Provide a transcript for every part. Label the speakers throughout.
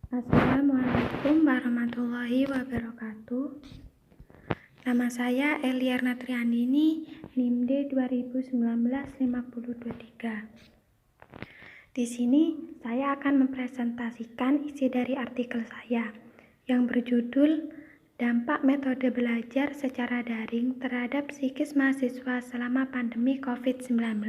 Speaker 1: Assalamualaikum warahmatullahi wabarakatuh. Nama saya Eliarna Triandini, NIM D 2019-5023. Di sini saya akan mempresentasikan isi dari artikel saya yang berjudul Dampak Metode Belajar Secara Daring Terhadap Psikis Mahasiswa Selama Pandemi COVID-19.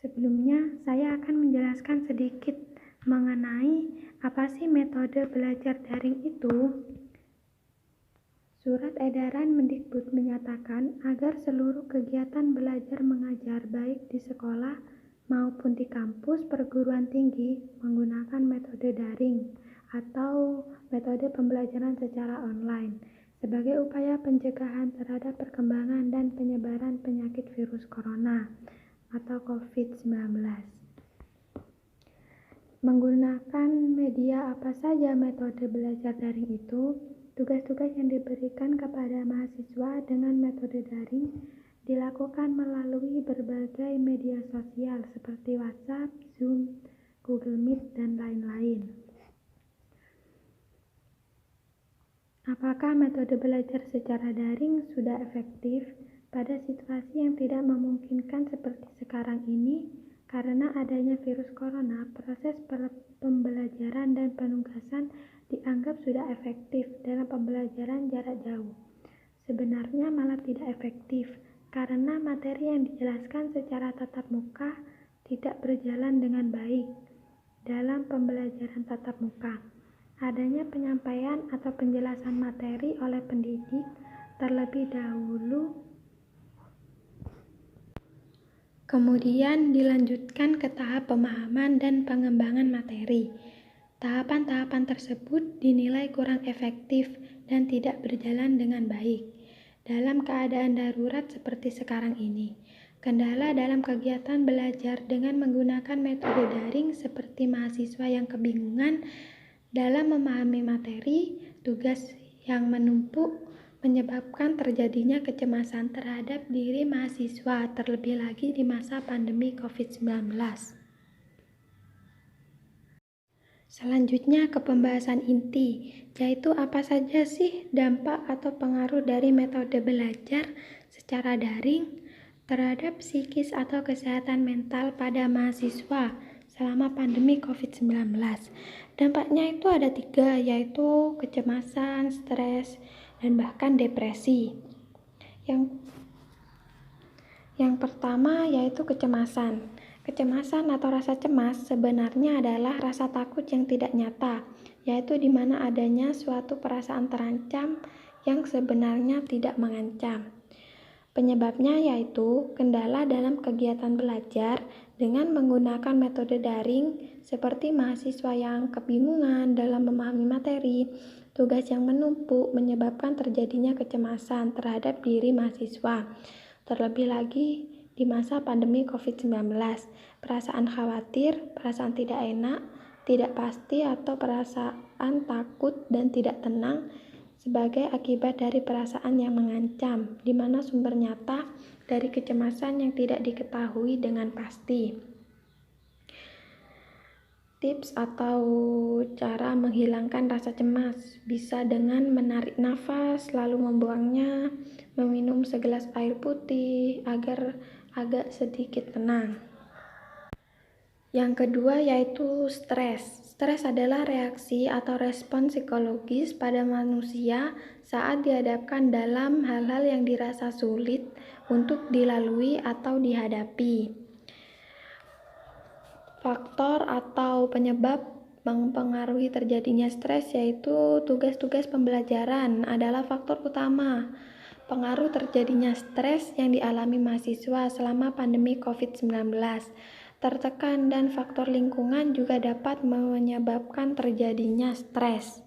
Speaker 1: Sebelumnya, saya akan menjelaskan sedikit mengenai apa sih metode belajar daring itu. Surat edaran Mendikbud menyatakan agar seluruh kegiatan belajar mengajar baik di sekolah maupun di kampus perguruan tinggi menggunakan metode daring atau metode pembelajaran secara online sebagai upaya pencegahan terhadap perkembangan dan penyebaran penyakit virus corona atau COVID-19. Menggunakan media apa saja metode belajar daring itu, tugas-tugas yang diberikan kepada mahasiswa dengan metode daring dilakukan melalui berbagai media sosial seperti WhatsApp, Zoom, Google Meet, dan lain-lain. Apakah metode belajar secara daring sudah efektif pada situasi yang tidak memungkinkan seperti sekarang ini? Karena adanya virus corona, proses pembelajaran dan penugasan dianggap sudah efektif dalam pembelajaran jarak jauh. Sebenarnya malah tidak efektif, karena materi yang dijelaskan secara tatap muka tidak berjalan dengan baik dalam pembelajaran tatap muka. Adanya penyampaian atau penjelasan materi oleh pendidik terlebih dahulu, kemudian dilanjutkan ke tahap pemahaman dan pengembangan materi. Tahapan-tahapan tersebut dinilai kurang efektif dan tidak berjalan dengan baik dalam keadaan darurat seperti sekarang ini. Kendala dalam kegiatan belajar dengan menggunakan metode daring seperti mahasiswa yang kebingungan dalam memahami materi, tugas yang menumpuk, menyebabkan terjadinya kecemasan terhadap diri mahasiswa, terlebih lagi di masa pandemi COVID-19. Selanjutnya ke pembahasan inti, yaitu apa saja sih dampak atau pengaruh dari metode belajar secara daring terhadap psikis atau kesehatan mental pada mahasiswa selama pandemi COVID-19. Dampaknya itu ada 3, yaitu kecemasan, stres, dan bahkan depresi. Yang pertama yaitu kecemasan. Kecemasan atau rasa cemas sebenarnya adalah rasa takut yang tidak nyata, yaitu di mana adanya suatu perasaan terancam yang sebenarnya tidak mengancam. Penyebabnya yaitu kendala dalam kegiatan belajar dengan menggunakan metode daring seperti mahasiswa yang kebingungan dalam memahami materi, tugas yang menumpuk menyebabkan terjadinya kecemasan terhadap diri mahasiswa. Terlebih lagi di masa pandemi COVID-19, perasaan khawatir, perasaan tidak enak, tidak pasti atau perasaan takut dan tidak tenang sebagai akibat dari perasaan yang mengancam, di mana sumber nyata dari kecemasan yang tidak diketahui dengan pasti. Tips atau cara menghilangkan rasa cemas bisa dengan menarik nafas, lalu membuangnya, meminum segelas air putih agar agak sedikit tenang. Yang kedua yaitu stres. Stres adalah reaksi atau respon psikologis pada manusia saat dihadapkan dalam hal-hal yang dirasa sulit untuk dilalui atau dihadapi. Faktor atau penyebab mempengaruhi terjadinya stres yaitu tugas-tugas pembelajaran adalah faktor utama pengaruh terjadinya stres yang dialami mahasiswa selama pandemi COVID-19. Tertekan dan faktor lingkungan juga dapat menyebabkan terjadinya stres.